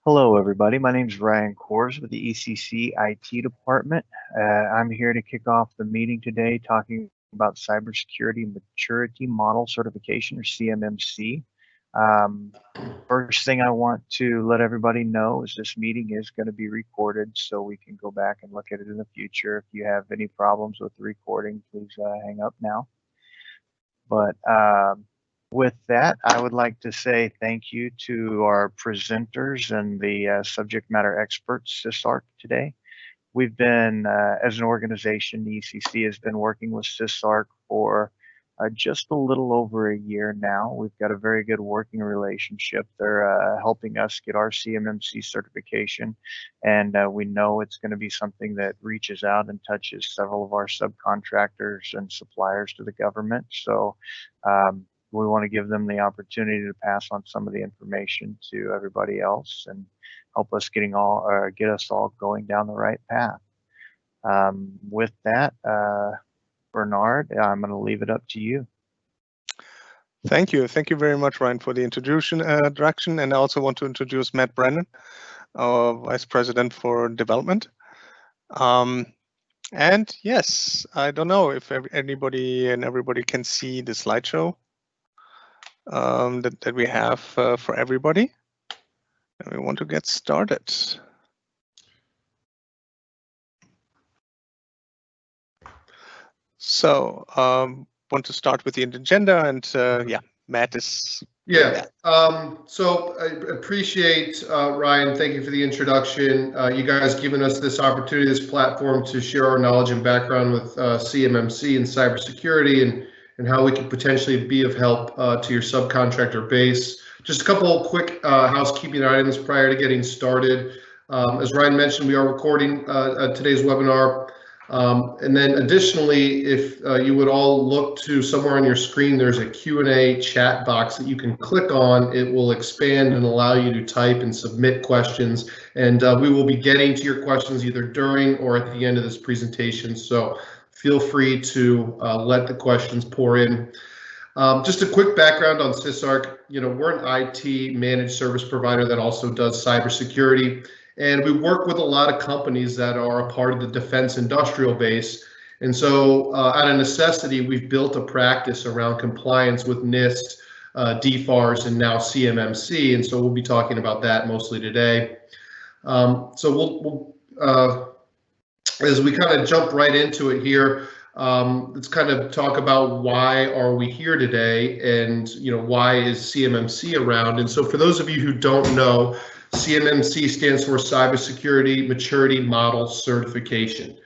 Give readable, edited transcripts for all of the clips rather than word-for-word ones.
Hello, everybody. My name is Ryan Kors with the ECC IT department. I'm here to kick off the meeting today talking about Cybersecurity Maturity Model Certification, or CMMC. First thing I want to let everybody know is this meeting is going to be recorded, so we can go back and look at it in the future. If you have any problems with the recording, please hang up now. But with that, I would like to say thank you to our presenters and the subject matter experts, CISARC, today. We've been, as an organization, the ECC has been working with CISARC for just a little over a year now. We've got a very good working relationship. They're helping us get our CMMC certification, and we know it's going to be something that reaches out and touches several of our subcontractors and suppliers to the government. So we want to give them the opportunity to pass on some of the information to everybody else and help us get us all going down the right path. With that, Bernard, I'm going to leave it up to you. Thank you. Thank you very much, Ryan, for the introduction. And I also want to introduce Matt Brennan, our Vice President for Development. And yes, I don't know if everybody can see the slideshow that we have for everybody. And we want to get started. So want to start with the agenda, and yeah, Matt is. Yeah, so I appreciate, Ryan, thank you for the introduction. You guys giving us this opportunity, this platform to share our knowledge and background with CMMC and cybersecurity and how we could potentially be of help to your subcontractor base. Just a couple of quick housekeeping items prior to getting started. As Ryan mentioned, we are recording today's webinar. And then additionally, if you would all look to somewhere on your screen, there's a Q&A chat box that you can click on. It will expand and allow you to type and submit questions. And we will be getting to your questions either during or at the end of this presentation. So feel free to let the questions pour in. Just a quick background on CISARC. We're an IT managed service provider that also does cybersecurity. And we work with a lot of companies that are a part of the defense industrial base. And so out of necessity, we've built a practice around compliance with NIST, DFARS, and now CMMC. And so we'll be talking about that mostly today. So we'll as we kind of jump right into it here, let's kind of talk about why are we here today, and why is CMMC around. And so for those of you who don't know, CMMC stands for Cybersecurity Maturity Model Certification.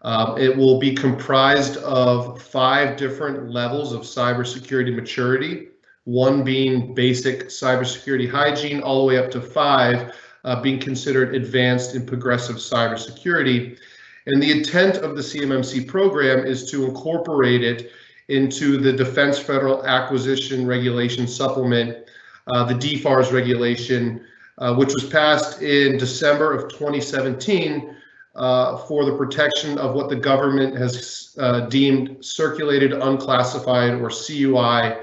It will be comprised of 5 different levels of cybersecurity maturity, one being basic cybersecurity hygiene, all the way up to 5 being considered advanced and progressive cybersecurity. And the intent of the CMMC program is to incorporate it into the Defense Federal Acquisition Regulation Supplement, the DFARS regulation, which was passed in December of 2017 for the protection of what the government has deemed circulated, unclassified, or CUI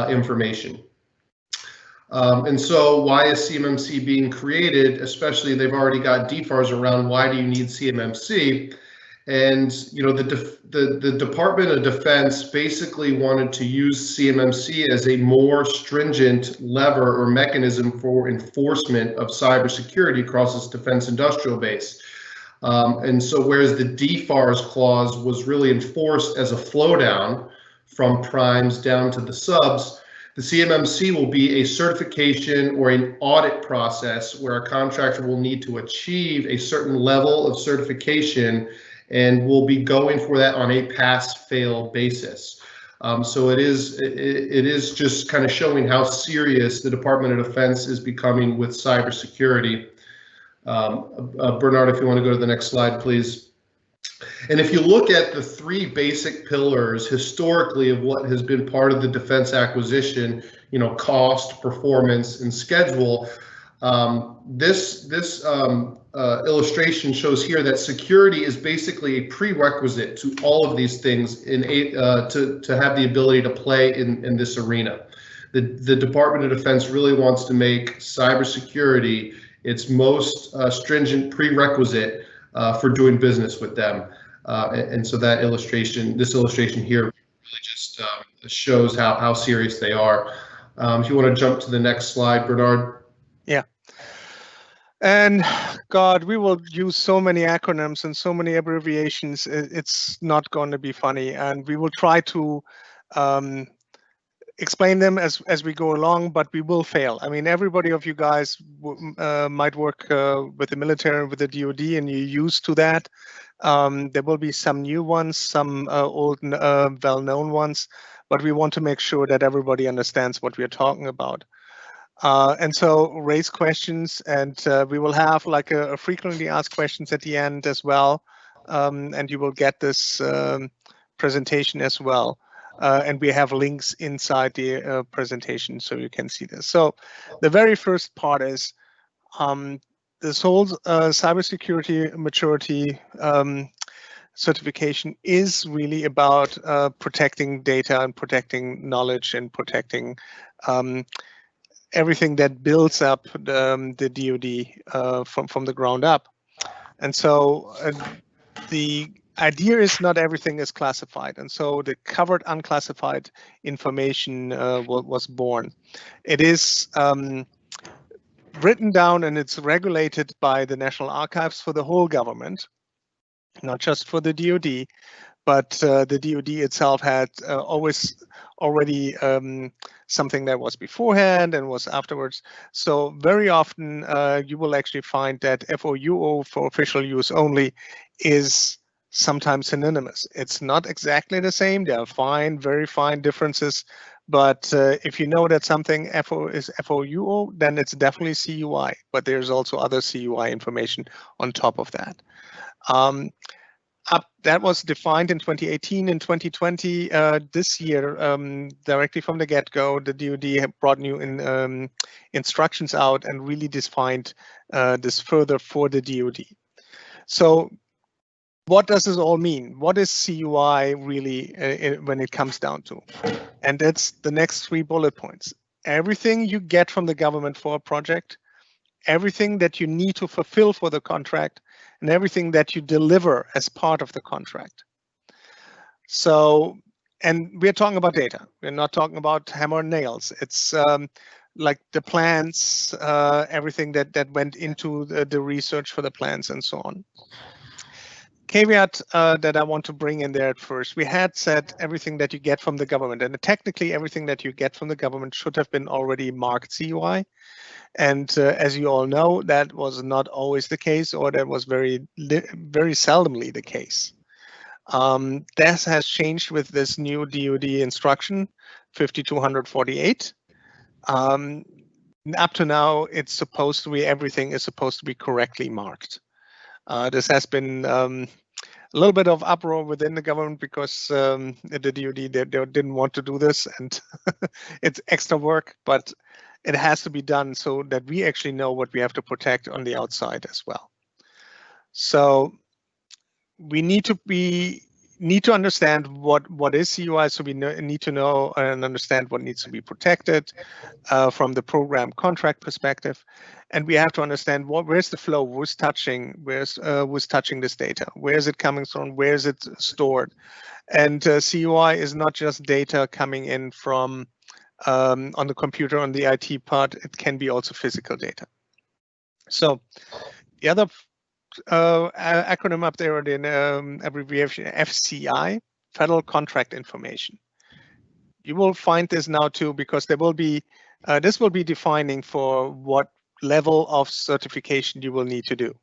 information. And so why is CMMC being created? Especially, they've already got DFARS around. Why do you need CMMC? And the Department of Defense basically wanted to use CMMC as a more stringent lever or mechanism for enforcement of cybersecurity across its defense industrial base. And so whereas the DFARS clause was really enforced as a flow down from primes down to the subs, the CMMC will be a certification or an audit process where a contractor will need to achieve a certain level of certification, and we'll be going for that on a pass-fail basis. So it is just kind of showing how serious the Department of Defense is becoming with cybersecurity. Bernard, if you want to go to the next slide, please. And if you look at the 3 basic pillars historically of what has been part of the defense acquisition, cost, performance, and schedule, this illustration shows here that security is basically a prerequisite to all of these things to have the ability to play in this arena. The Department of Defense really wants to make cybersecurity its most stringent prerequisite for doing business with them. And so that this illustration here really just shows how serious they are. If you want to jump to the next slide, Bernard. Yeah. And God, we will use so many acronyms and so many abbreviations. It's not going to be funny, and we will try to explain them as we go along, but we will fail. I mean, everybody of you guys might work with the military, with the DoD, and you're used to that. There will be some new ones, some old, well-known ones, but we want to make sure that everybody understands what we're talking about. And so raise questions, and we will have like a frequently asked questions at the end as well. And you will get this presentation as well. And we have links inside the presentation so you can see this. So the very first part is this whole cybersecurity maturity certification is really about protecting data and protecting knowledge and protecting everything that builds up the DoD from the ground up. And so the idea is not everything is classified. And so the covered unclassified information was born. It is written down and it's regulated by the National Archives for the whole government, not just for the DoD. But the DoD itself had always already something that was beforehand and was afterwards. So very often you will actually find that FOUO, for official use only, is sometimes synonymous. It's not exactly the same. There are fine, very fine differences. But if you know that something is FOUO, then it's definitely CUI. But there's also other CUI information on top of that. That was defined in 2018 and 2020. This year, directly from the get-go, the DoD brought new instructions out and really defined this further for the DoD. So what does this all mean? What is CUI really when it comes down to? And that's the next 3 bullet points. Everything you get from the government for a project, everything that you need to fulfill for the contract, and everything that you deliver as part of the contract. So, and we're talking about data. We're not talking about hammer and nails. It's like the plans, everything that went into the research for the plans and so on. Caveat that I want to bring in there at first. We had said everything that you get from the government, and technically everything that you get from the government should have been already marked CUI. And as you all know, that was not always the case, or that was very seldomly the case. This has changed with this new DoD instruction, 5248. Up to now, it's supposed to be, everything is supposed to be correctly marked. This has been a little bit of uproar within the government because the DoD they didn't want to do this, and it's extra work, but it has to be done so that we actually know what we have to protect on the outside as well. So we need to understand what is CUI, so we need to know and understand what needs to be protected from the program contract perspective, and we have to understand where's the flow, who's touching this data, where is it coming from, where is it stored, and CUI is not just data coming in from on the computer, on the IT part. It can be also physical data. So the other acronym up there, the abbreviation FCI, Federal Contract Information. You will find this now too, because there will be this will be defining for what level of certification you will need to do.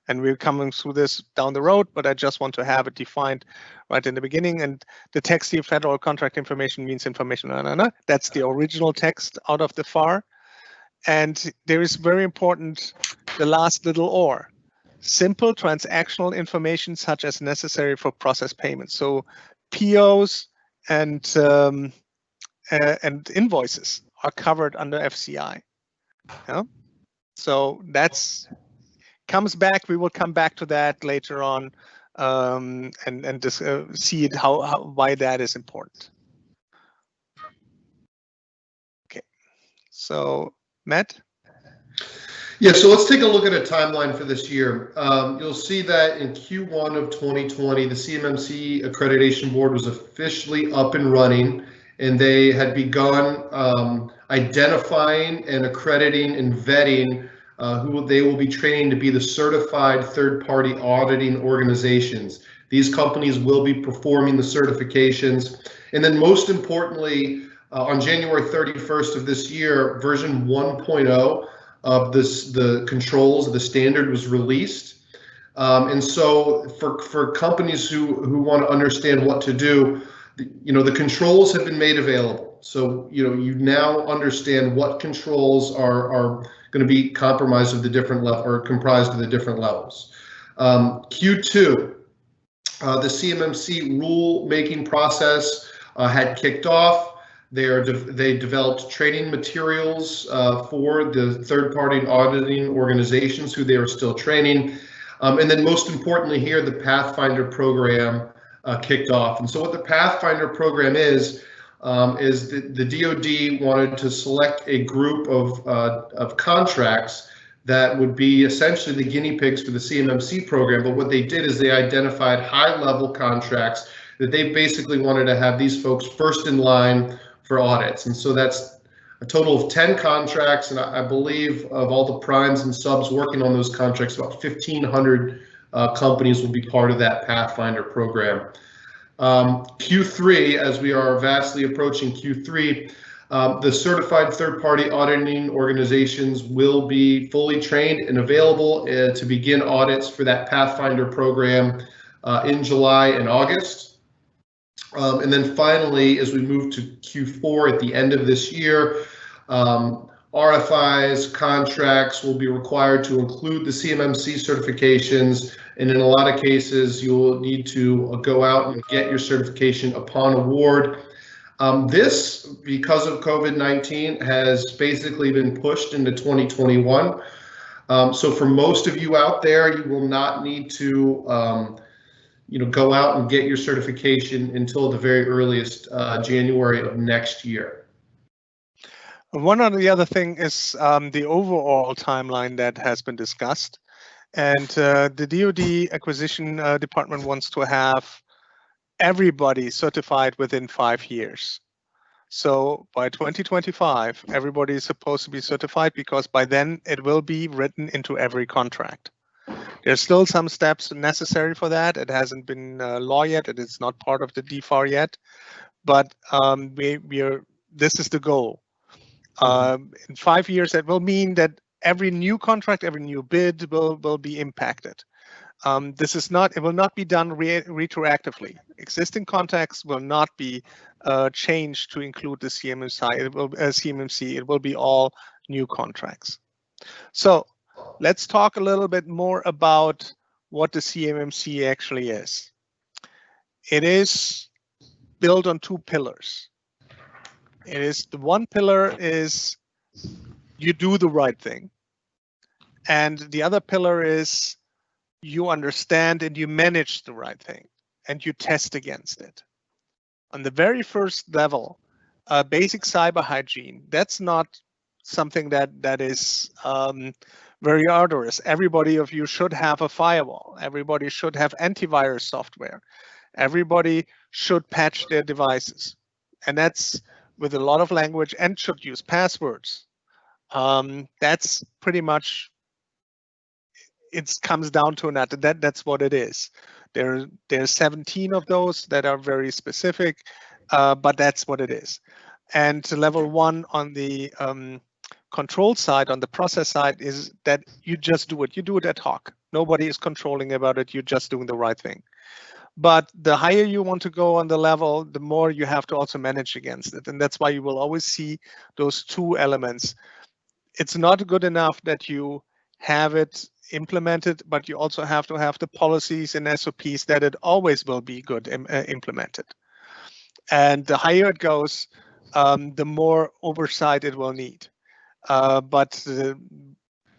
And we're coming through this down the road, but I just want to have it defined right in the beginning. And the text here, Federal Contract Information, means information. That's the original text out of the FAR. And there is very important, the last little or. Simple transactional information such as necessary for process payments. So POs and invoices are covered under FCI. Yeah? So that's comes back. We will come back to that later on and just see it why that is important. Okay, so Matt. Yeah, so let's take a look at a timeline for this year. You'll see that in Q1 of 2020, the CMMC Accreditation Board was officially up and running, and they had begun identifying and accrediting and vetting who they will be training to be the certified third-party auditing organizations. These companies will be performing the certifications. And then most importantly, on January 31st of this year, version 1.0 of the controls, the standard was released. And so for companies who want to understand what to do, the controls have been made available. So, you now understand what controls are going to be compromised of the different level or comprised of the different levels. Q2, the CMMC rule-making process had kicked off. They developed training materials for the third-party auditing organizations who they are still training. And then most importantly here, the Pathfinder program kicked off. And so what the Pathfinder program is the DoD wanted to select a group of contracts that would be essentially the guinea pigs for the CMMC program. But what they did is they identified high-level contracts that they basically wanted to have these folks first in line for audits. And so that's a total of 10 contracts. And I believe of all the primes and subs working on those contracts, about 1,500 companies will be part of that Pathfinder program. Q3, as we are vastly approaching Q3, the certified third-party auditing organizations will be fully trained and available to begin audits for that Pathfinder program in July and August. And then finally, as we move to Q4 at the end of this year, RFIs, contracts will be required to include the CMMC certifications. And in a lot of cases, you will need to go out and get your certification upon award. This, because of COVID-19, has basically been pushed into 2021. So for most of you out there, you will not need to go out and get your certification until the very earliest January of next year. One of the other thing is the overall timeline that has been discussed. And the DoD acquisition department wants to have everybody certified within 5 years. So by 2025, everybody is supposed to be certified because by then it will be written into every contract. There's still some steps necessary for that. It hasn't been law yet. It is not part of the DFAR yet, but this is the goal. In 5 years, that will mean that every new contract, every new bid will be impacted. It will not be done retroactively. Existing contracts will not be changed to include the CMMC. It will be all new contracts. So let's talk a little bit more about what the CMMC actually is. It is built on 2 pillars. The one pillar is you do the right thing. And the other pillar is you understand and you manage the right thing and you test against it. On the very first level, basic cyber hygiene, that's not something that is very arduous. Everybody of you should have a firewall. Everybody should have antivirus software. Everybody should patch their devices. And that's with a lot of language and should use passwords. That's pretty much, it comes down to that's what it is. There's 17 of those that are very specific, but that's what it is. And level 1 on the control side, on the process side, is that you just do it. You do it ad hoc. Nobody is controlling about it. You're just doing the right thing. But the higher you want to go on the level, the more you have to also manage against it. And that's why you will always see those 2 elements. It's not good enough that you have it implemented, but you also have to have the policies and SOPs that it always will be good implemented. And the higher it goes, the more oversight it will need. But the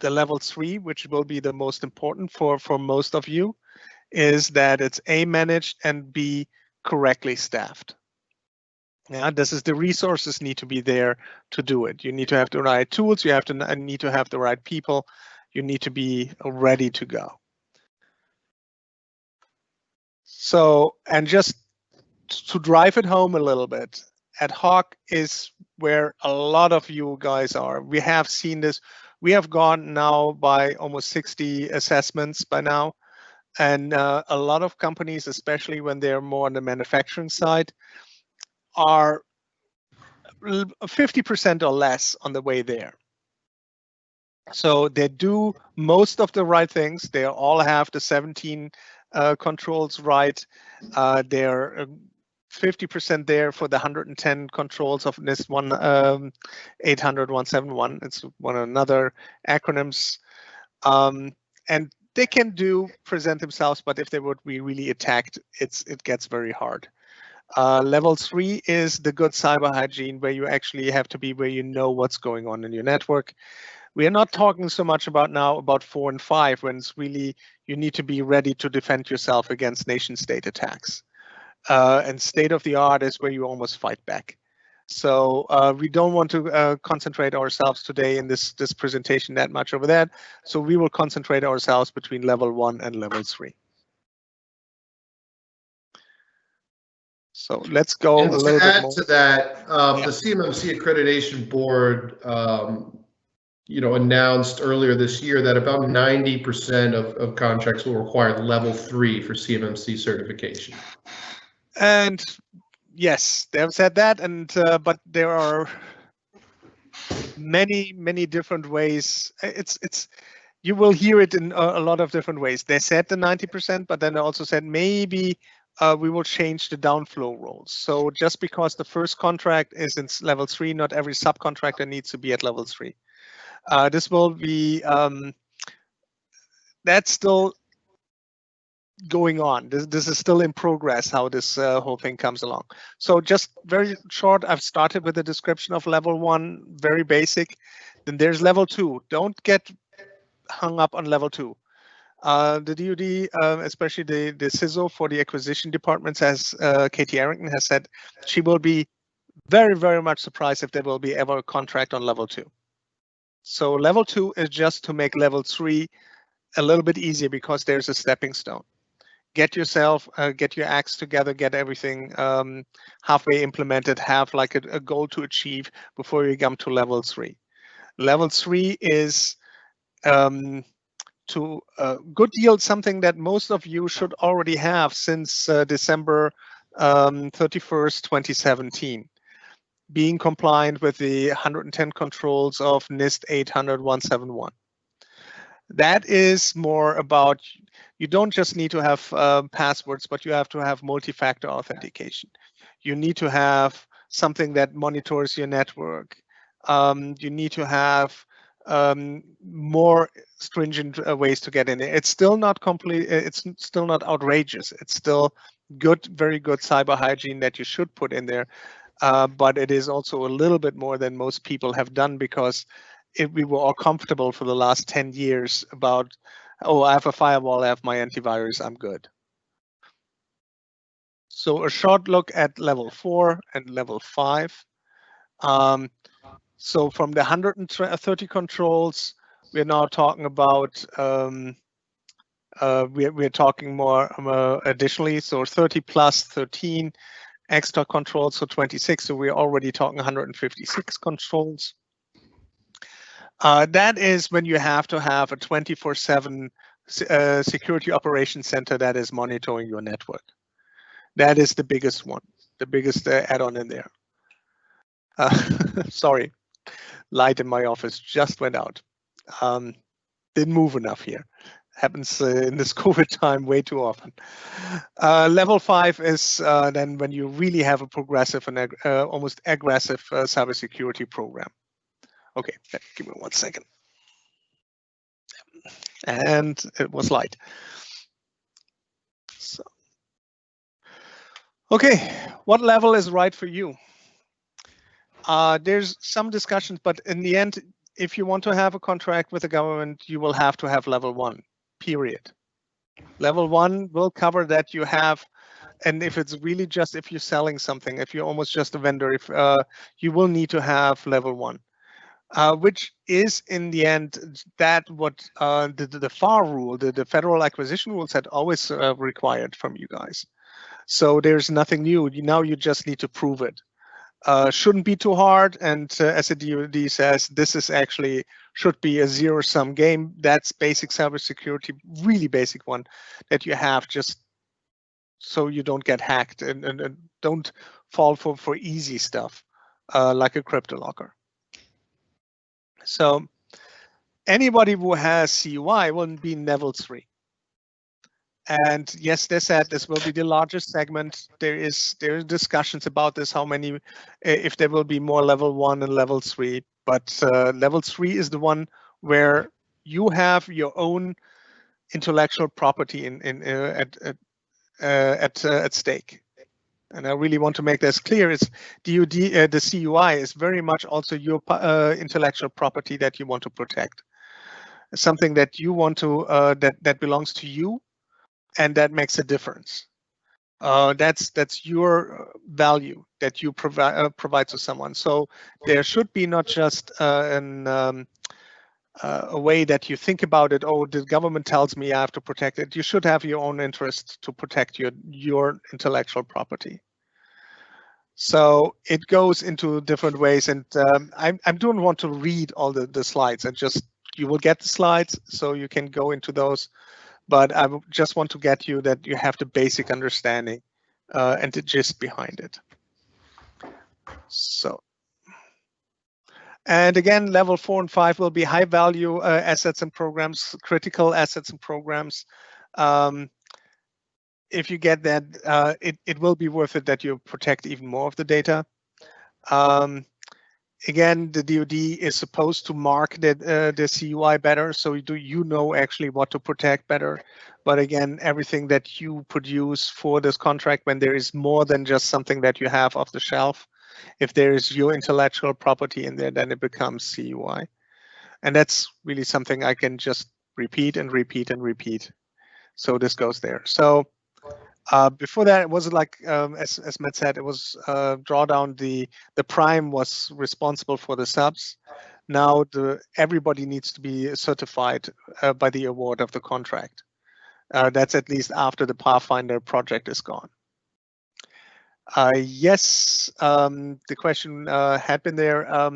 level 3, which will be the most important for most of you, is that it's A, managed, and B, correctly staffed. Yeah, this is the resources need to be there to do it. You need to have the right tools. You have to need to have the right people. You need to be ready to go. So, and just to drive it home a little bit, ad hoc is where a lot of you guys are. We have seen this. We have gone now by almost 60 assessments by now. And a lot of companies, especially when they're more on the manufacturing side, are 50% or less on the way there. So they do most of the right things. They all have the 17 controls right. They're 50% there for the 110 controls of NIST 800-171. It's one another acronyms. And they can present themselves, but if they would be really attacked, it gets very hard. Level 3 is the good cyber hygiene, where you actually have to be where you know what's going on in your network. We are not talking so much about 4 and 5, when it's really you need to be ready to defend yourself against nation-state attacks. And state of the art is where you almost fight back. So we don't want to concentrate ourselves today in this presentation that much over that. So we will concentrate ourselves between level 1 and level 3. So let's go and a little bit more. To that, the CMMC Accreditation Board, announced earlier this year that about 90% of contracts will require level 3 for CMMC certification. And yes, they have said that, and but there are many different ways. You will hear it in a lot of different ways. They said the 90%, but then they also said maybe we will change the downflow roles. So just because the first contract is in level 3, not every subcontractor needs to be at level 3. This will be that's still going on. This is still in progress, how this whole thing comes along. So just very short, I've started with a description of level 1, very basic. Then there's level 2. Don't get hung up on level 2. The DoD, especially the CISO for the acquisition departments, as Katie Arrington has said, she will be very much surprised if there will be ever a contract on level 2. So level 2 is just to make level 3 a little bit easier, because there's a stepping stone. Get your acts together, get everything halfway implemented, have like a goal to achieve before you come to level 3. Level 3 is to good deal, something that most of you should already have since December 31st, 2017. Being compliant with the 110 controls of NIST 800-171. That is more about, you don't just need to have passwords, but you have to have multi-factor authentication. You need to have something that monitors your network. You need to have more stringent ways to get in there. It's still not complete. It's still not outrageous. It's still good, very good cyber hygiene that you should put in there. But it is also a little bit more than most people have done, because we were all comfortable for the last 10 years about, oh, I have a firewall, I have my antivirus, I'm good. So a short look at level 4 and level 5. So from the 130 controls, we're now talking about, we're talking more additionally, so 30 plus 13 extra controls, so 26. So we're already talking 156 controls. That is when you have to have a 24/7 security operations center that is monitoring your network. That is the biggest one, the biggest add-on in there. Sorry, light in my office just went out. Didn't move enough here. Happens in this COVID time way too often. Level 5 is then when you really have a progressive and almost aggressive cybersecurity program. Okay, give me 1 second. And it was light. So, okay, what level is right for you? There's some discussions, but in the end, if you want to have a contract with the government, you will have to have level 1, period. Level 1 will cover that you have and if it's really just if you're selling something, if you're almost just a vendor, if you will need to have level 1, which is in the end that what the FAR rule, the Federal Acquisition Rules, had always required from you guys. So there's nothing new. Now you just need to prove it. Shouldn't be too hard, and as the DoD says, this is actually should be a zero-sum game. That's basic cybersecurity, really basic one that you have, just so you don't get hacked and don't fall for easy stuff like a crypto locker. So anybody who has CUI will be level 3. And yes, they said this will be the largest segment. There are discussions about this, how many, if there will be more level 1 and level 3. But level 3 is the one where you have your own intellectual property at stake. And I really want to make this clear: is DoD, the CUI is very much also your intellectual property that you want to protect, something that you want to that belongs to you. And that makes a difference. That's your value that you provide to someone. So there should be not just a way that you think about it. Oh, the government tells me I have to protect it. You should have your own interest to protect your intellectual property. So it goes into different ways, and I don't want to read all the slides. You will get the slides, so you can go into those. But I just want to get you that you have the basic understanding and the gist behind it. So, and again, level 4 and 5 will be high value assets and programs, critical assets and programs. If you get that, it will be worth it that you protect even more of the data. Again, the DoD is supposed to mark the CUI better, so you know actually what to protect better. But again, everything that you produce for this contract, when there is more than just something that you have off the shelf, if there is your intellectual property in there, then it becomes CUI. And that's really something I can just repeat and repeat and repeat. So this goes there. So before that, it was like, as Matt said, it was drawdown. The prime was responsible for the subs. Now everybody needs to be certified by the award of the contract. That's at least after the Pathfinder project is gone. Yes, the question had been there.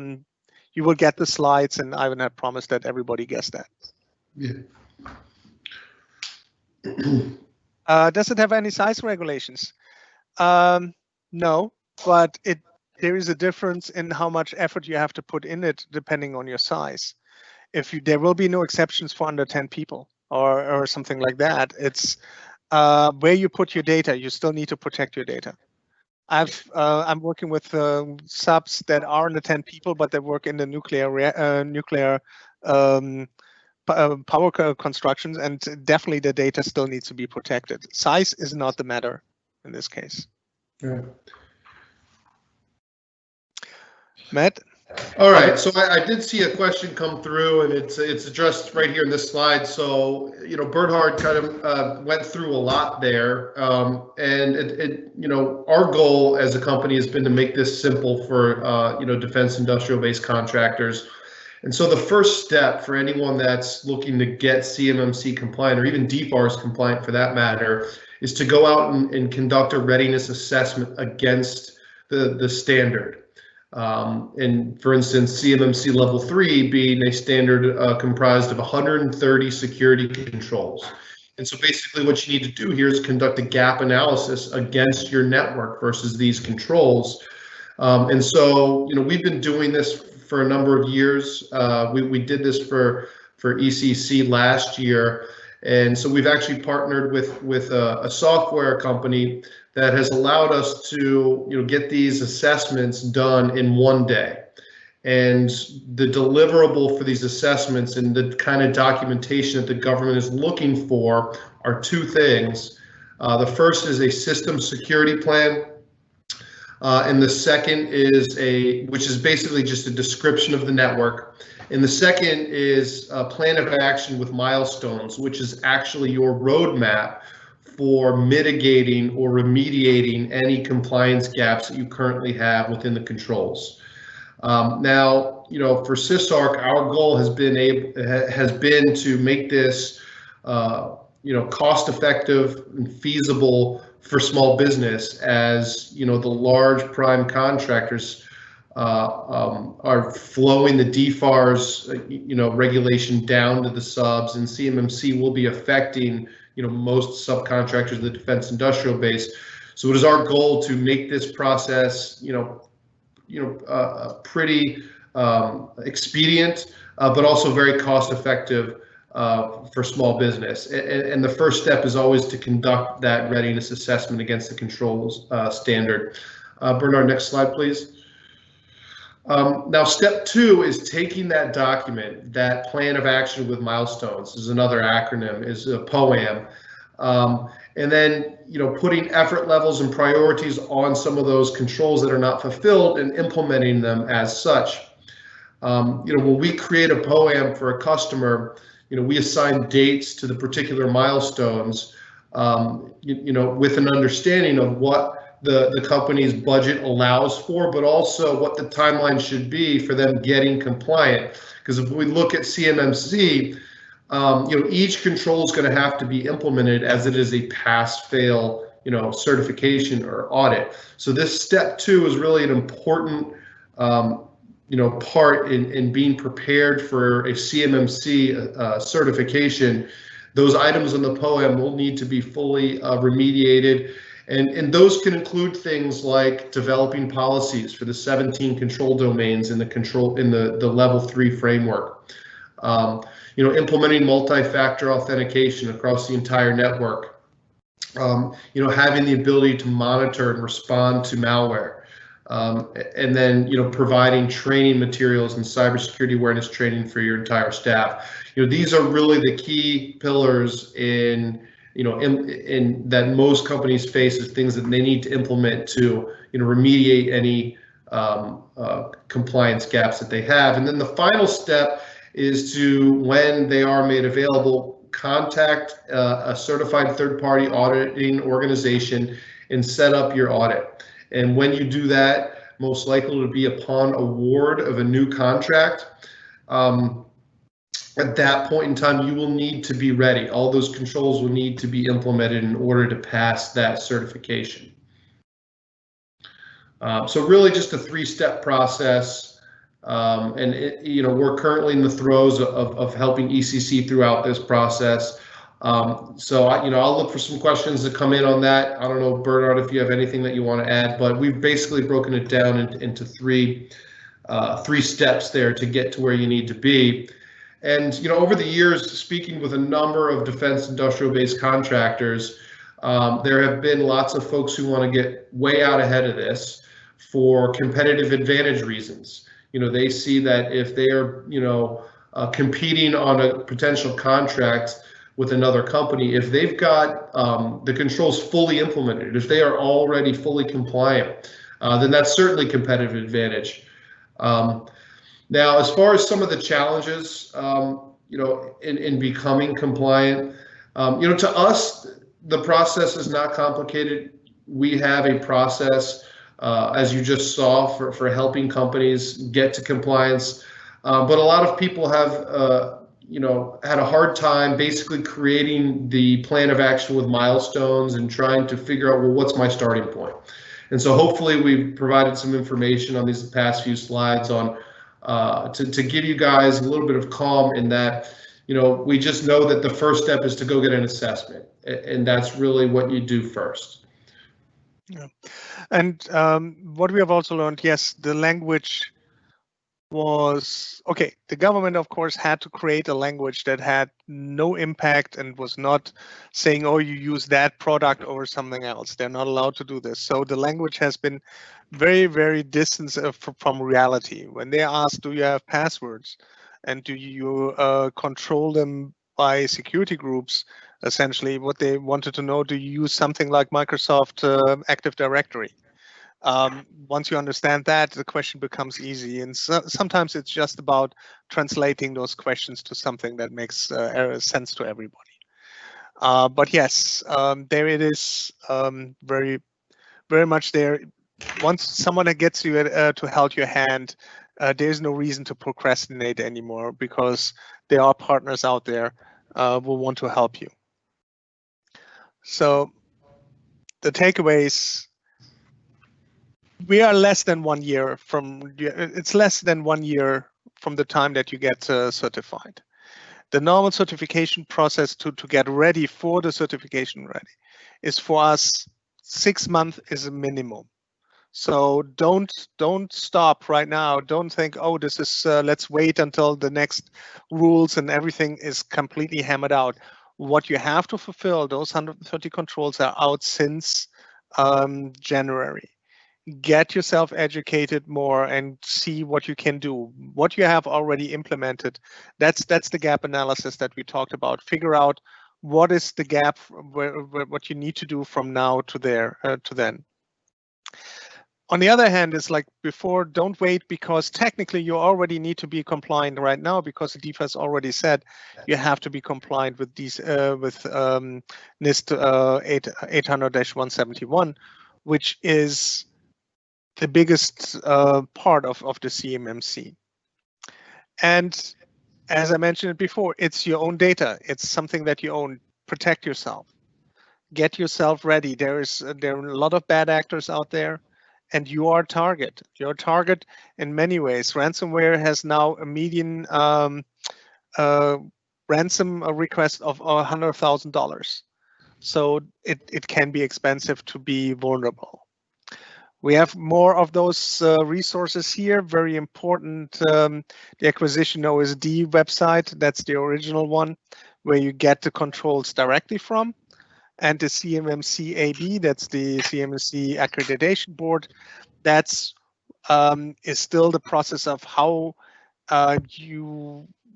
You will get the slides, and Ivan had promised that everybody gets that. Yeah. Does it have any size regulations? No, but there is a difference in how much effort you have to put in it depending on your size. There will be no exceptions for under 10 people or something like that. It's where you put your data. You still need to protect your data. I'm working with subs that are under 10 people, but they work in the nuclear power constructions, and definitely the data still needs to be protected. Size is not the matter in this case. Yeah. Matt? All right, so I did see a question come through, and it's addressed right here in this slide. So, you know, Bernhard kind of went through a lot there, and you know, our goal as a company has been to make this simple for you know, defense industrial base contractors. And so the first step for anyone that's looking to get CMMC compliant, or even DFARS compliant for that matter, is to go out and conduct a readiness assessment against the standard. And for instance, CMMC level 3 being a standard comprised of 130 security controls. And so basically what you need to do here is conduct a gap analysis against your network versus these controls. And so, you know, we've been doing this for a number of years. We did this for ECC last year. And so we've actually partnered with a software company that has allowed us to, you know, get these assessments done in one day. And the deliverable for these assessments and the kind of documentation that the government is looking for are two things. The first is a system security plan. And the second is which is basically just a description of the network. And the second is a plan of action with milestones, which is actually your roadmap for mitigating or remediating any compliance gaps that you currently have within the controls. Now, for CISARC, our goal has been to make this, cost-effective and feasible for small business, as the large prime contractors are flowing the DFARS, regulation down to the subs, and CMMC will be affecting, most subcontractors of the defense industrial base. So it is our goal to make this process, pretty expedient, but also very cost-effective for small business. And the first step is always to conduct that readiness assessment against the controls standard. Bernard, next slide, please. Now, step 2 is taking that document, that plan of action with milestones, is another acronym, is a POAM, and then putting effort levels and priorities on some of those controls that are not fulfilled and implementing them as such. When we create a POAM for a customer, we assign dates to the particular milestones, with an understanding of what the company's budget allows for, but also what the timeline should be for them getting compliant. Because if we look at CMMC, each control is going to have to be implemented as it is a pass-fail, certification or audit. So this step 2 is really an important, part in being prepared for a CMMC certification. Those items in the POAM will need to be fully remediated. And those can include things like developing policies for the 17 control domains in the level 3 framework. Implementing multi-factor authentication across the entire network. Having the ability to monitor and respond to malware. And then, providing training materials and cybersecurity awareness training for your entire staff. These are really the key pillars in that most companies face, as things that they need to implement to, remediate any compliance gaps that they have. And then the final step is to, when they are made available, contact a certified third-party auditing organization and set up your audit. And when you do that, most likely to be upon award of a new contract. At that point in time, you will need to be ready. All those controls will need to be implemented in order to pass that certification. So really just a 3-step process. And we're currently in the throes of helping ECC throughout this process. So I'll look for some questions that come in on that. I don't know, Bernard, if you have anything that you want to add, but we've basically broken it down into three steps there to get to where you need to be. And over the years, speaking with a number of defense industrial-based contractors, there have been lots of folks who want to get way out ahead of this for competitive advantage reasons. They see that if they are, competing on a potential contract with another company, if they've got the controls fully implemented, if they are already fully compliant, then that's certainly competitive advantage. Now, as far as some of the challenges, in becoming compliant, to us, the process is not complicated. We have a process, as you just saw, for helping companies get to compliance. But a lot of people have, had a hard time basically creating the plan of action with milestones and trying to figure out, well, what's my starting point? And so hopefully we've provided some information on these past few slides on to give you guys a little bit of calm in that, we just know that the first step is to go get an assessment, and that's really what you do first. Yeah. And what we have also learned, yes, the language was okay. The government, of course, had to create a language that had no impact and was not saying, oh, you use that product over something else. They're not allowed to do this. So the language has been very, very distant from reality. When they ask, do you have passwords and do you control them by security groups? Essentially, what they wanted to know, do you use something like Microsoft Active Directory? Once you understand that, the question becomes easy. And sometimes it's just about translating those questions to something that makes sense to everybody. But yes, there it is, very, very much there. Once someone gets you to hold your hand, there's no reason to procrastinate anymore, because there are partners out there who want to help you. So the takeaways: we are less than 1 year from, it's less than 1 year from the time that you get certified. The normal certification process to get ready for the certification is for us 6 months is a minimum. So don't stop right now. Don't think, oh, this is let's wait until the next rules and everything is completely hammered out. What you have to fulfill, those 130 controls are out since January. Get yourself educated more and see what you can do, what you have already implemented. That's the gap analysis that we talked about. Figure out what is the gap, what you need to do from now to there to then. On the other hand, it's like before, don't wait, because technically you already need to be compliant right now, because the DFAS already said you have to be compliant with these with NIST 800-171, which is the biggest part of the CMMC. And as I mentioned before, it's your own data. It's something that you own. Protect yourself. Get yourself ready. There are a lot of bad actors out there, and you are target. You're target in many ways. Ransomware has now a median ransom request of $100,000. So it can be expensive to be vulnerable. We have more of those resources here. Very important. The acquisition OSD website, that's the original one, where you get the controls directly from. And the CMMC AB, that's the CMC Accreditation Board, that's is still the process of how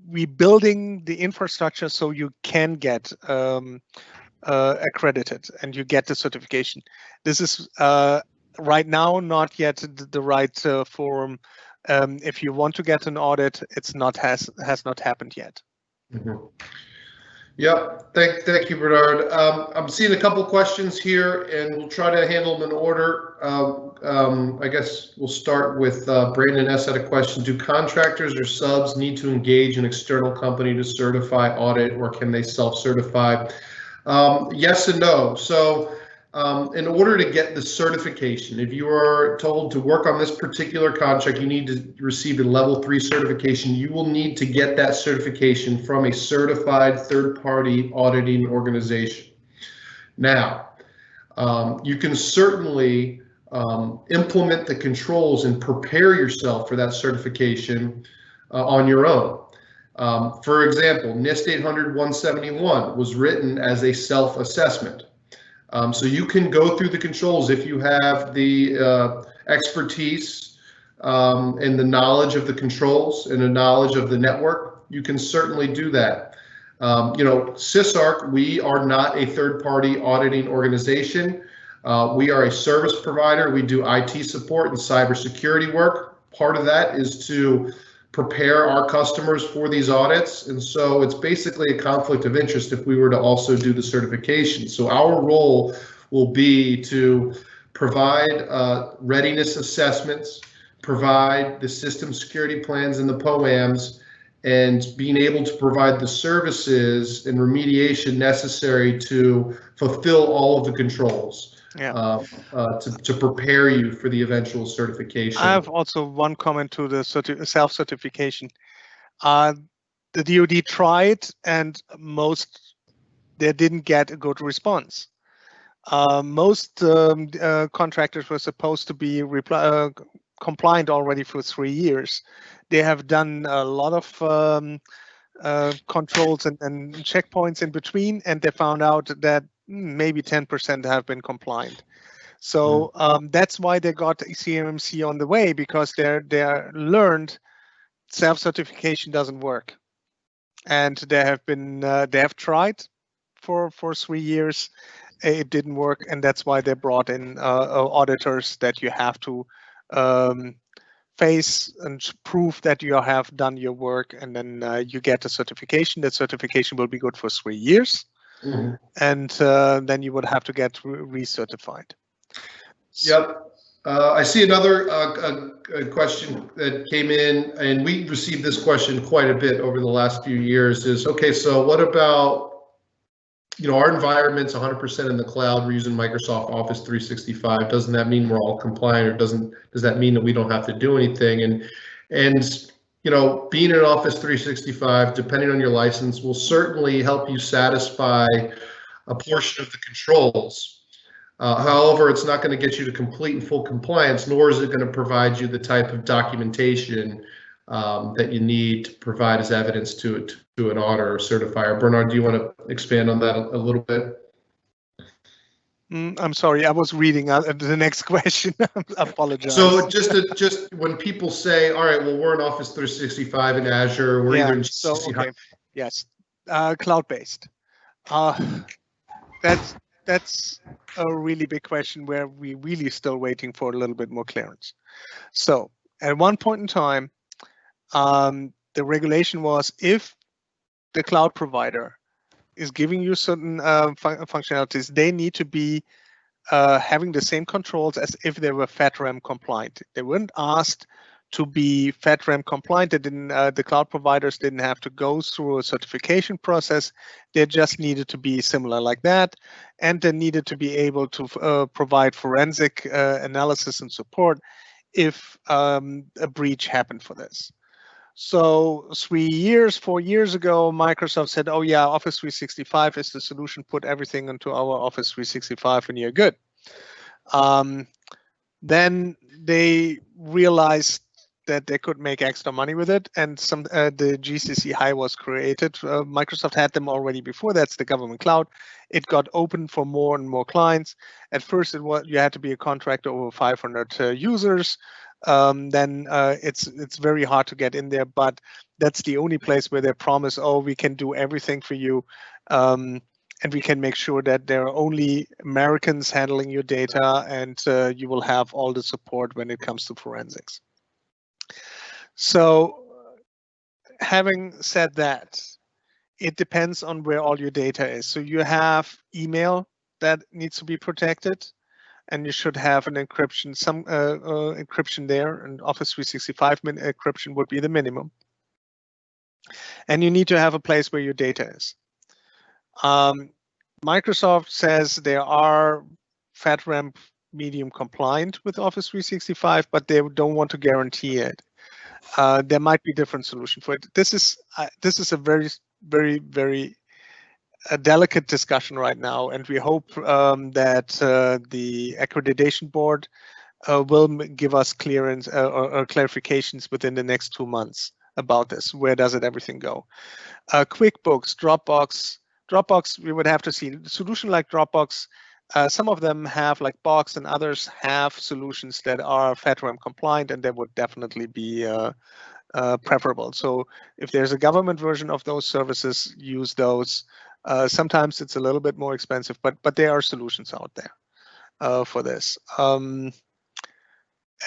rebuilding the infrastructure so you can get accredited and you get the certification. This is right now not yet the right forum. If you want to get an audit, it's not has not happened yet. Mm-hmm. Yep. Thank you, Bernard. I'm seeing a couple questions here, and we'll try to handle them in order. I guess we'll start with Brandon S. had a question. Do contractors or subs need to engage an external company to certify, audit, or can they self-certify? Yes and no. So in order to get the certification, if you are told to work on this particular contract, you need to receive a level 3 certification. You will need to get that certification from a certified third-party auditing organization. Now, you can certainly implement the controls and prepare yourself for that certification on your own. For example, NIST 800-171 was written as a self-assessment. So you can go through the controls if you have the expertise and the knowledge of the controls and the knowledge of the network. You can certainly do that. You know, CISARC, we are not a third-party auditing organization. We are a service provider. We do IT support and cybersecurity work. Part of that is to prepare our customers for these audits, and so it's basically a conflict of interest if we were to also do the certification. So our role will be to provide readiness assessments, provide the system security plans and the POAMs, and being able to provide the services and remediation necessary to fulfill all of the controls. Yeah. To prepare you for the eventual certification. I have also one comment to the self-certification. The DoD tried, and they didn't get a good response. Most contractors were supposed to be compliant already for 3 years. They have done a lot of controls and checkpoints in between, and they found out that maybe 10% have been compliant. So that's why they got CMMC on the way, because they learned self-certification doesn't work, and they have tried for 3 years. It didn't work, and that's why they brought in auditors that you have to face and prove that you have done your work, and then you get a certification. That certification will be good for 3 years. and then you would have to get recertified. Yep. I see another a question that came in, and we received this question quite a bit over the last few years, is, okay, so what about, our environment's 100% in the cloud, we're using Microsoft Office 365. Doesn't that mean we're all compliant, or does that mean that we don't have to do anything? And being in Office 365, depending on your license, will certainly help you satisfy a portion of the controls. However, it's not going to get you to complete and full compliance, nor is it going to provide you the type of documentation that you need to provide as evidence to an auditor or certifier. Bernard, do you want to expand on that a little bit? I'm sorry, I was reading the next question. I apologize. So just when people say, all right, well, we're in Office 365 in Azure, we're either in GCC. Okay. Yes, cloud-based. That's a really big question where we really still waiting for a little bit more clearance. So at one point in time, the regulation was, if the cloud provider is giving you certain functionalities, they need to be having the same controls as if they were FedRAMP compliant. They weren't asked to be FedRAMP compliant. They didn't, the cloud providers didn't have to go through a certification process. They just needed to be similar like that, and they needed to be able to provide forensic analysis and support if a breach happened for this. So 4 years ago, Microsoft said, oh yeah, Office 365 is the solution, put everything into our Office 365 and you're good. Then they realized that they could make extra money with it, and the GCC High was created. Microsoft had them already before. That's the government cloud. It got open for more and more clients. At first, you had to be a contractor over 500 users. Then it's very hard to get in there, but that's the only place where they promise, oh, we can do everything for you, and we can make sure that there are only Americans handling your data, and you will have all the support when it comes to forensics. So having said that, it depends on where all your data is. So you have email that needs to be protected, and you should have an encryption, some encryption there, and Office 365 encryption would be the minimum. And you need to have a place where your data is. Microsoft says there are FedRAMP medium compliant with Office 365, but they don't want to guarantee it. There might be different solution for it. This is a very, very, very delicate discussion right now, and we hope that the Accreditation Board will give us clearance or clarifications within the next 2 months about this. Where does everything go? QuickBooks, Dropbox, we would have to see. A solution like Dropbox, some of them have, like Box, and others have solutions that are FedRAMP compliant, and that would definitely be preferable. So if there's a government version of those services, use those. Sometimes it's a little bit more expensive, but there are solutions out there for this.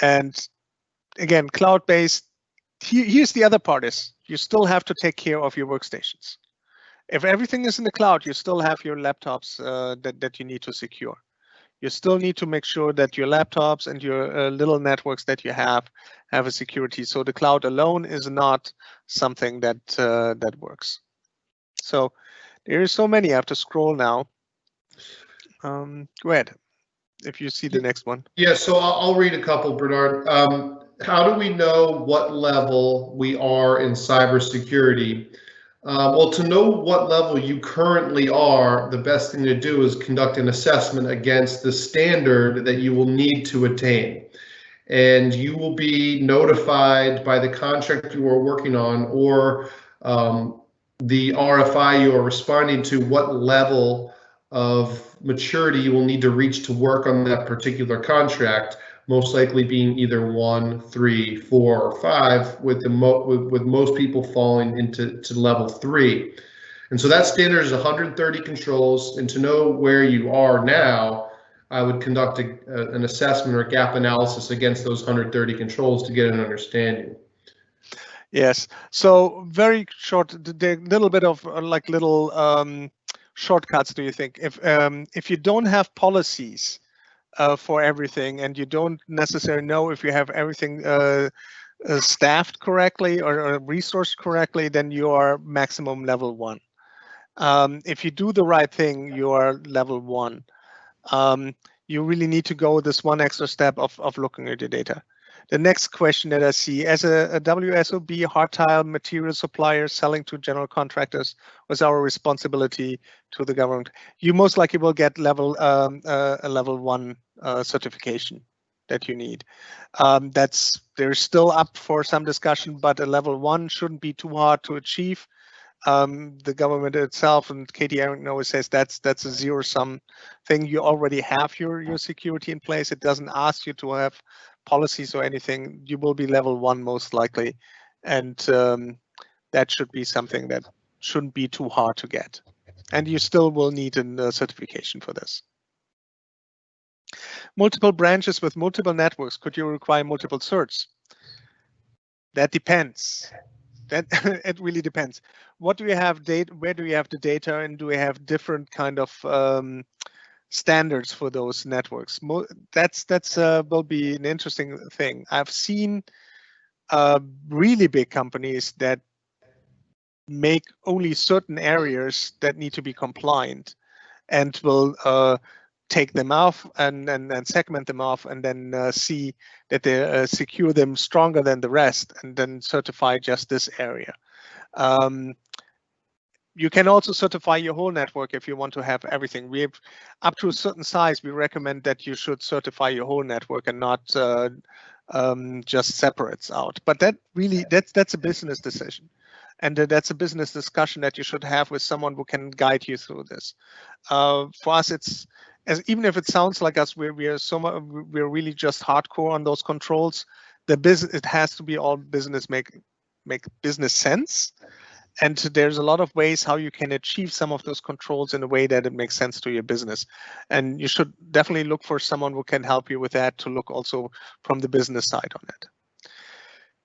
And again, cloud-based, here's the other part is, you still have to take care of your workstations. If everything is in the cloud, you still have your laptops that you need to secure. You still need to make sure that your laptops and your little networks that you have a security. So the cloud alone is not something that that works. So there are so many. I have to scroll now. Go ahead, if you see the next one. Yeah, so I'll read a couple, Bernard. How do we know what level we are in cybersecurity? Well, to know what level you currently are, the best thing to do is conduct an assessment against the standard that you will need to attain. And you will be notified by the contract you are working on, or the RFI you are responding to, what level of maturity you will need to reach to work on that particular contract, most likely being either 1, 3, 4, or 5, with most people falling into level 3. And so that standard is 130 controls, and to know where you are now, I would conduct an assessment or gap analysis against those 130 controls to get an understanding. Yes, so very short, the little bit of like little shortcuts do you think? If you don't have policies for everything, and you don't necessarily know if you have everything staffed correctly or resourced correctly, then you are maximum level 1. If you do the right thing, you are level 1. You really need to go this one extra step of looking at your data. The next question that I see, as a WSOB hard-tile material supplier selling to general contractors, was our responsibility to the government. You most likely will get a level 1 certification that you need. They're still up for some discussion, but a level 1 shouldn't be too hard to achieve. The government itself, and Katie Arrington always says that's a zero-sum thing. You already have your security in place. It doesn't ask you to have policies or anything. You will be level 1 most likely, and that should be something that shouldn't be too hard to get. And you still will need a certification for this. Multiple branches with multiple networks. Could you require multiple certs? That depends. It really depends. What do you have data? Where do you have the data, and do we have different kind of standards for those networks? That's will be an interesting thing. I've seen really big companies that make only certain areas that need to be compliant, and will take them off and segment them off, and then see that they secure them stronger than the rest, and then certify just this area. You can also certify your whole network if you want to have everything. We have up to a certain size. We recommend that you should certify your whole network and not just separates out. But that really that's a business decision, and that's a business discussion that you should have with someone who can guide you through this. For us, it's even if it sounds like us, we're really just hardcore on those controls. It has to be all business make business sense. And there's a lot of ways how you can achieve some of those controls in a way that it makes sense to your business. And you should definitely look for someone who can help you with that, to look also from the business side on it.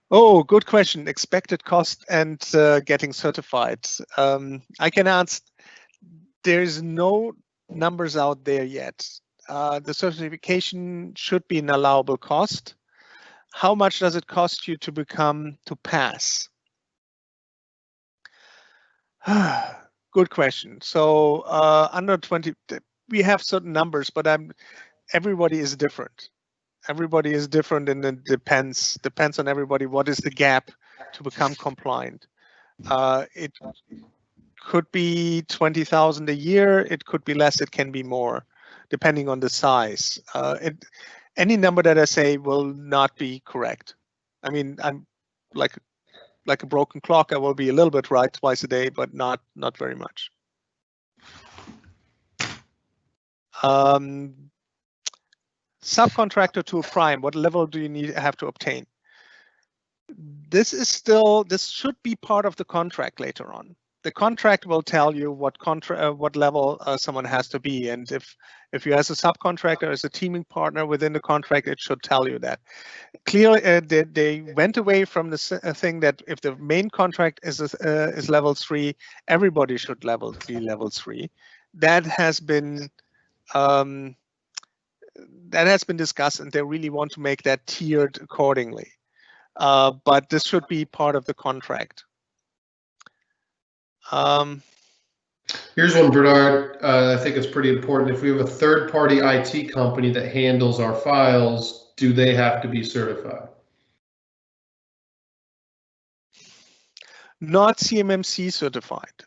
Oh, good question. Expected cost and getting certified. I can answer, there's no numbers out there yet. The certification should be an allowable cost. How much does it cost you to pass? Good question. So under 20, we have certain numbers, but everybody is different. Everybody is different, and it depends on everybody. What is the gap to become compliant? It could be 20,000 a year. It could be less. It can be more, depending on the size. Any number that I say will not be correct. I mean, I'm like a broken clock. I will be a little bit right twice a day, but not very much. Subcontractor to a prime, what level do you have to obtain? This should be part of the contract later on. The contract will tell you what level someone has to be, and if you as a subcontractor, as a teaming partner within the contract, it should tell you that. Clearly, they went away from the thing that if the main contract is level 3, everybody should be level 3. That has been discussed, and they really want to make that tiered accordingly. But this should be part of the contract. Here's one, Bernard. I think it's pretty important. If we have a third-party IT company that handles our files, do they have to be certified? Not CMMC certified.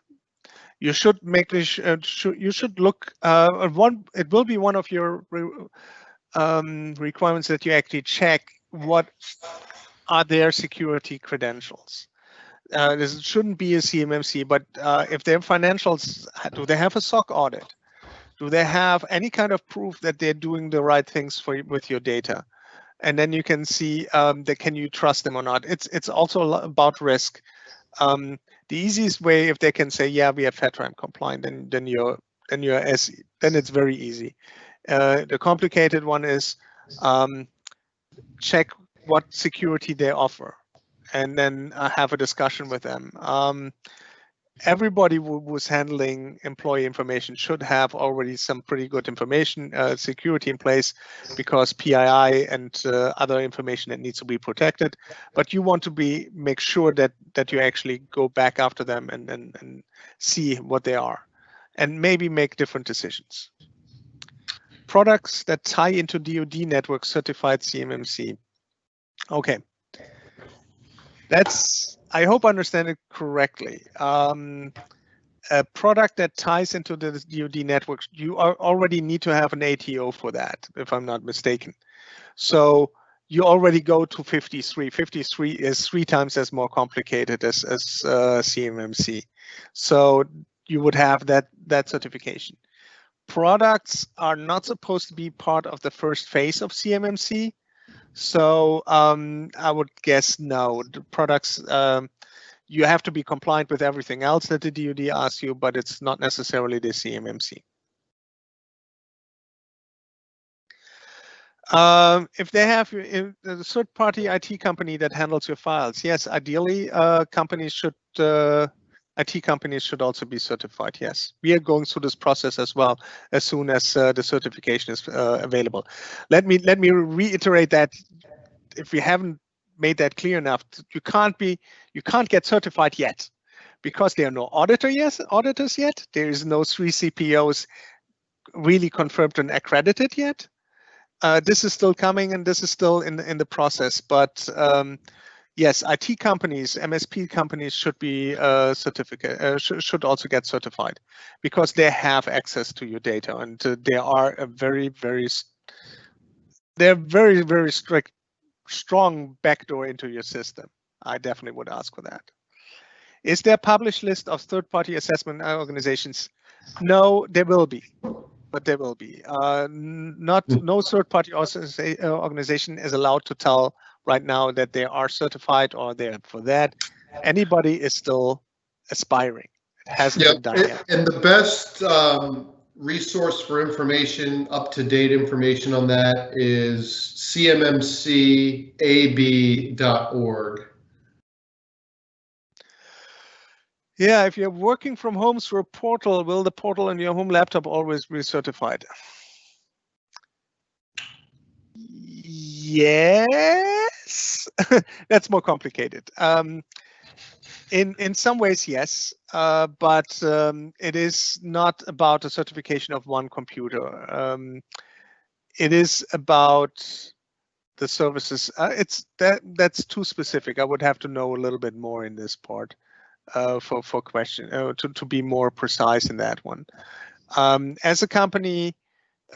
You should make this. You should look. It will be one of your requirements that you actually check what are their security credentials. This shouldn't be a CMMC, but if their financials, do they have a SOC audit? Do they have any kind of proof that they're doing the right things with your data? And then you can see that can you trust them or not. It's also about risk. The easiest way, if they can say, yeah, we have FedRAMP compliant, then it's very easy. The complicated one is check what security they offer, and then have a discussion with them. everybody who was handling employee information should have already some pretty good information security in place, because PII and other information that needs to be protected. But you want to make sure that you actually go back after them and see what they are, and maybe make different decisions. Products that tie into DoD network certified CMMC. Okay, I hope I understand it correctly. A product that ties into the DoD network, you already need to have an ATO for that, if I'm not mistaken. So you already go to 53. 53 is 3 times as more complicated as CMMC. So you would have that certification. Products are not supposed to be part of the first phase of CMMC. So I would guess no. The products, you have to be compliant with everything else that the DoD asks you, but it's not necessarily the CMMC. If they have a third-party IT company that handles your files, yes, ideally, IT companies should also be certified. Yes, we are going through this process as well as soon as the certification is available. Let me reiterate that if we haven't made that clear enough, you can't get certified yet, because there are no auditors yet. There is no 3 CPOs really confirmed and accredited yet. This is still coming, and this is still in the process. But yes, IT companies, MSP companies should be should also get certified, because they have access to your data, and they are a very strict, strong backdoor into your system. I definitely would ask for that. Is there a published list of third-party assessment organizations? No, there will be, but there will be. No third-party organization is allowed to tell right now that they are certified or they're for that. Anybody is still aspiring. It hasn't been done yet. And the best resource for information, up-to-date information on that, is cmmcab.org. Yeah, if you're working from home through a portal, will the portal on your home laptop always be certified? Yes, that's more complicated. In some ways, yes, but it is not about a certification of one computer. It is about the services. That's too specific. I would have to know a little bit more in this part for question to be more precise in that one. As a company,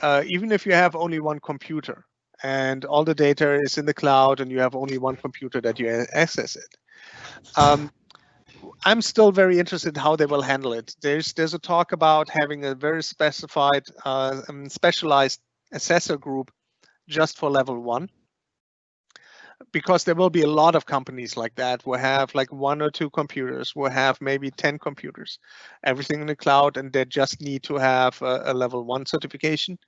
even if you have only one computer and all the data is in the cloud and you have only one computer that you access it, I'm still very interested in how they will handle it. There's a talk about having a very specified, specialized assessor group just for level 1, because there will be a lot of companies like that who have like 1 or 2 computers, who have maybe 10 computers, everything in the cloud, and they just need to have a level 1 certification.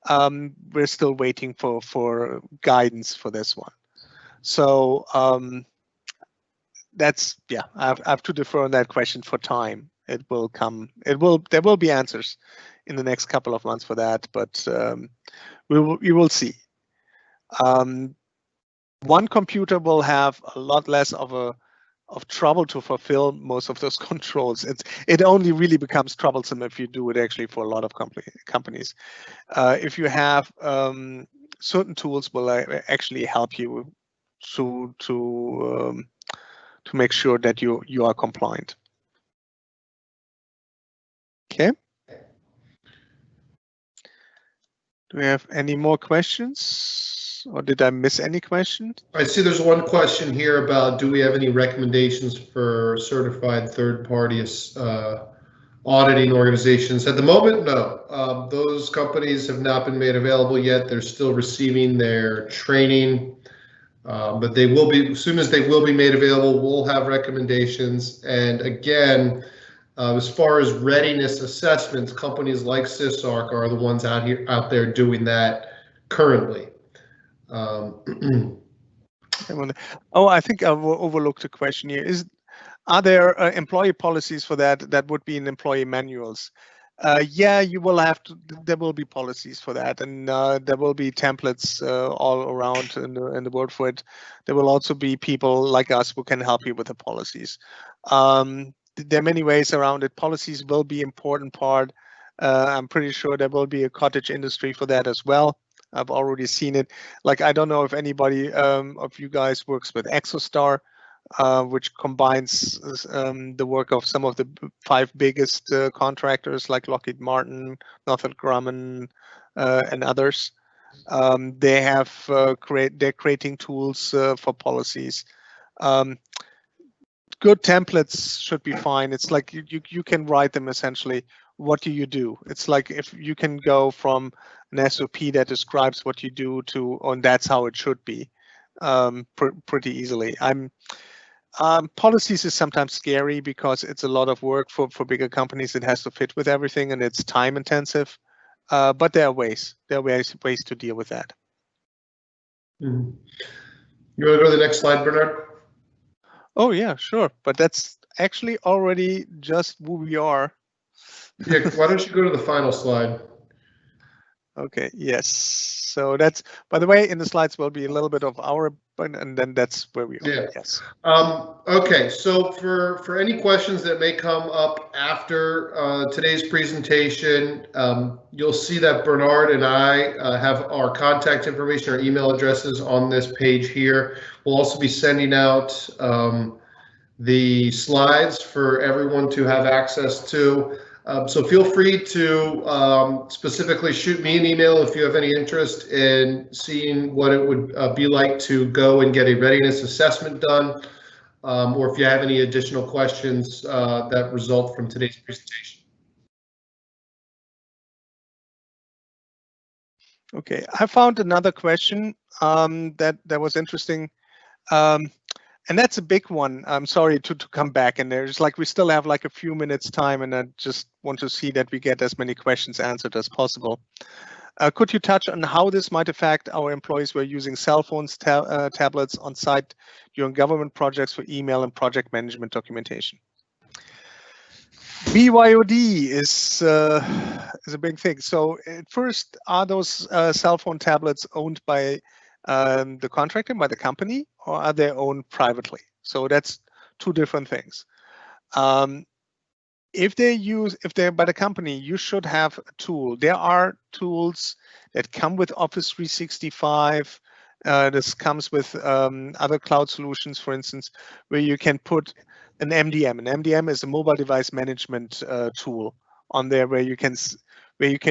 We're still waiting for guidance for this one. So that's, yeah, I have to defer on that question for time. It will come. There will be answers in the next couple of months for that, but we will see. One computer will have a lot less of trouble to fulfill most of those controls. It only really becomes troublesome if you do it actually for a lot of companies. If you have certain tools will actually help you to make sure that you are compliant. Okay. Do we have any more questions, or did I miss any questions? I see there's one question here about, do we have any recommendations for certified third-party auditing organizations? At the moment, no. Those companies have not been made available yet. They're still receiving their training, but they will be, as soon as they will be made available, we'll have recommendations. And again, as far as readiness assessments, companies like SysArc are the ones out there doing that currently. Oh, I think I overlooked a question here. Are there employee policies for that? That would be in employee manuals. Yeah, you will have to. There will be policies for that, and there will be templates all around in the world for it. There will also be people like us who can help you with the policies. There are many ways around it. Policies will be important part. I'm pretty sure there will be a cottage industry for that as well. I've already seen it. Like, I don't know if anybody of you guys works with ExoStar, which combines the work of some of the 5 biggest contractors like Lockheed Martin, Northrop Grumman, and others. They have they're creating tools for policies. Good templates should be fine. It's like you can write them essentially. What do you do? It's like if you can go from an SOP that describes what you do to, and that's how it should be, pretty easily. Policies is sometimes scary because it's a lot of work for bigger companies. It has to fit with everything, and it's time intensive. But there are ways. There are ways to deal with that. Mm-hmm. You want to go to the next slide, Bernard? Oh yeah, sure. But that's actually already just who we are. Yeah, why don't you go to the final slide? Okay, yes. So that's, by the way, in the slides will be a little bit of our, and then that's where we are. Yeah. Yes. Okay, so for any questions that may come up after today's presentation, you'll see that Bernard and I have our contact information, our email addresses on this page here. We'll also be sending out the slides for everyone to have access to. So feel free to specifically shoot me an email if you have any interest in seeing what it would be like to go and get a readiness assessment done, or if you have any additional questions that result from today's presentation. Okay, I found another question that was interesting. And that's a big one. I'm sorry to come back, and there's like, we still have like a few minutes time, and I just want to see that we get as many questions answered as possible. Could you touch on how this might affect our employees who are using cell phones, tablets on site during government projects for email and project management documentation? BYOD is a big thing. So at first, are those cell phone tablets owned by the contractor, by the company, or are they owned privately? So that's 2 different things. If they're by the company, you should have a tool. There are tools that come with Office 365. This comes with other cloud solutions, for instance, where you can put an MDM. An MDM is a mobile device management tool on there, where you can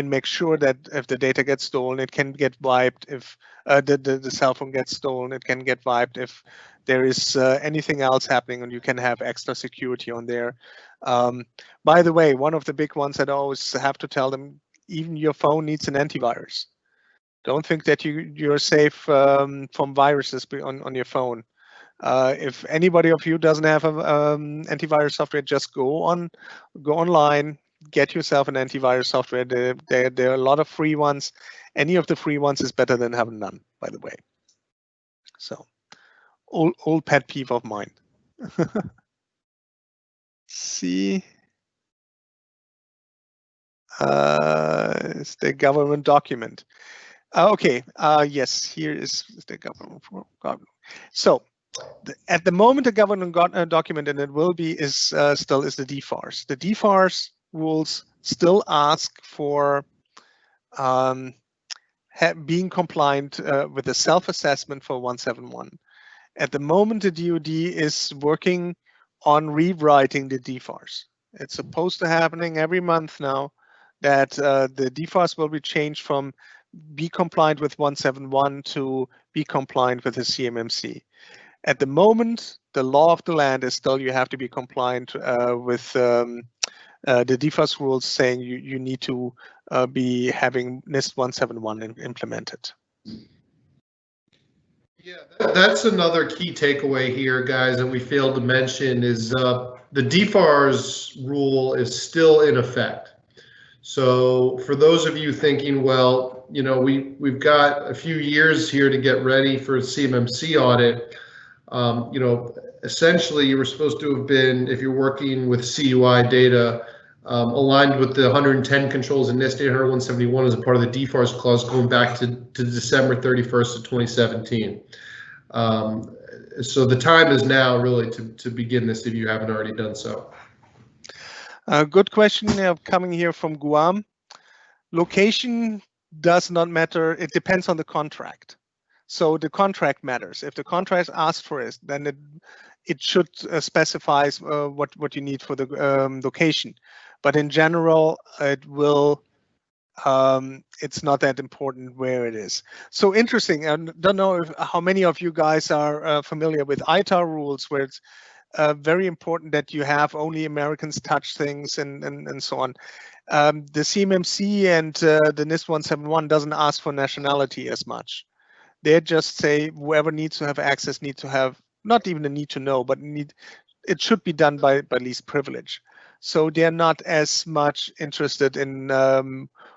make sure that if the data gets stolen, it can get wiped. If the cell phone gets stolen, it can get wiped. If there is anything else happening, and you can have extra security on there. By the way, one of the big ones that I always have to tell them, even your phone needs an antivirus. Don't think that you're safe from viruses on your phone. If anybody of you doesn't have antivirus software, just go online. Get yourself an antivirus software. There are a lot of free ones. Any of the free ones is better than having none, by the way. So, old pet peeve of mine. See, it's the government document. Okay, yes, here is the government. So, at the moment, the government document, and it will be, still is the DFARS. The DFARS rules still ask for being compliant with the self-assessment for 171. At the moment, the DoD is working on rewriting the DFARS. It's supposed to happening every month now, that the DFARS will be changed from be compliant with 171 to be compliant with the CMMC. At the moment, the law of the land is still you have to be compliant with the DFARS rules, saying you need to be having NIST 171 implemented. Yeah, that's another key takeaway here, guys, that we failed to mention is the DFARS rule is still in effect. So for those of you thinking, well, you know, we've got a few years here to get ready for a CMMC audit, Essentially you were supposed to have been, if you're working with CUI data, aligned with the 110 controls in NIST 800-171 as a part of the DFARS clause going back to December 31st of 2017. So the time is now really to begin this if you haven't already done so. Good question coming here from Guam. Location does not matter. It depends on the contract. So the contract matters. If the contract asks for it, then it should specify what you need for the location. But in general, it will. It's not that important where it is. So interesting. I don't know how many of you guys are familiar with ITAR rules, where it's very important that you have only Americans touch things and so on. The CMMC and the NIST 171 doesn't ask for nationality as much. They just say whoever needs to have access needs to have, not even a need to know, but it should be done by least privilege. So they're not as much interested in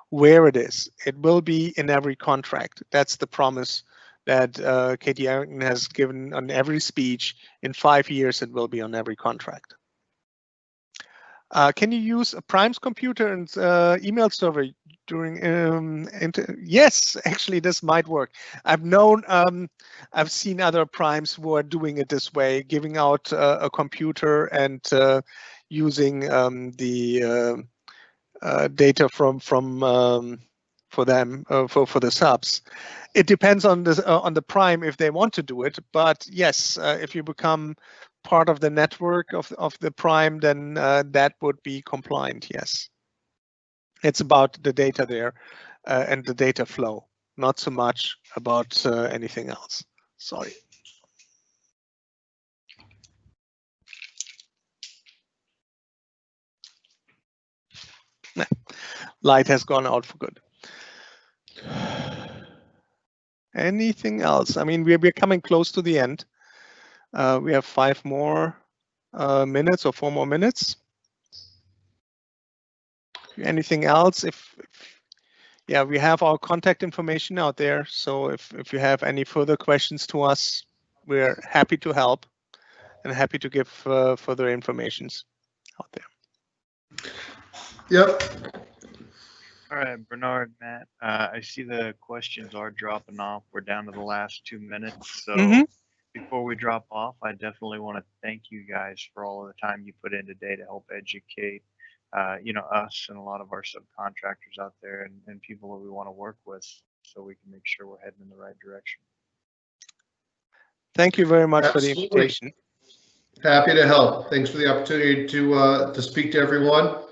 where it is. It will be in every contract. That's the promise that Katie Arrington has given on every speech. In 5 years, it will be on every contract. Can you use a Prime's computer and email server during? Yes, actually, this might work. I've seen other Primes who are doing it this way, giving out a computer and using the data from for them for the subs. It depends on the Prime if they want to do it, but yes, if you become part of the network of the Prime, then that would be compliant. Yes, it's about the data there and the data flow, not so much about anything else. Sorry. Light has gone out for good. Anything else? I mean, we're coming close to the end. We have 5 more minutes or 4 more minutes. Anything else? Yeah, we have our contact information out there. So if you have any further questions to us, we're happy to help and happy to give further informations out there. Yep. All right, Bernard, Matt, I see the questions are dropping off. We're down to the last 2 minutes. So before we drop off, I definitely want to thank you guys for all of the time you put in today to help educate, us and a lot of our subcontractors out there and people that we want to work with so we can make sure we're heading in the right direction. Thank you very much Absolutely. for the invitation. Happy to help. Thanks for the opportunity to speak to everyone.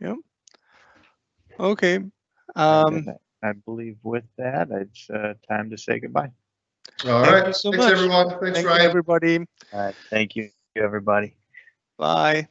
Yeah. Okay. I believe with that, it's time to say goodbye. All Thank right. you so Thanks, much. everyone. Thanks, Thank Ryan. you, everybody. All right. Thank you, everybody. Bye.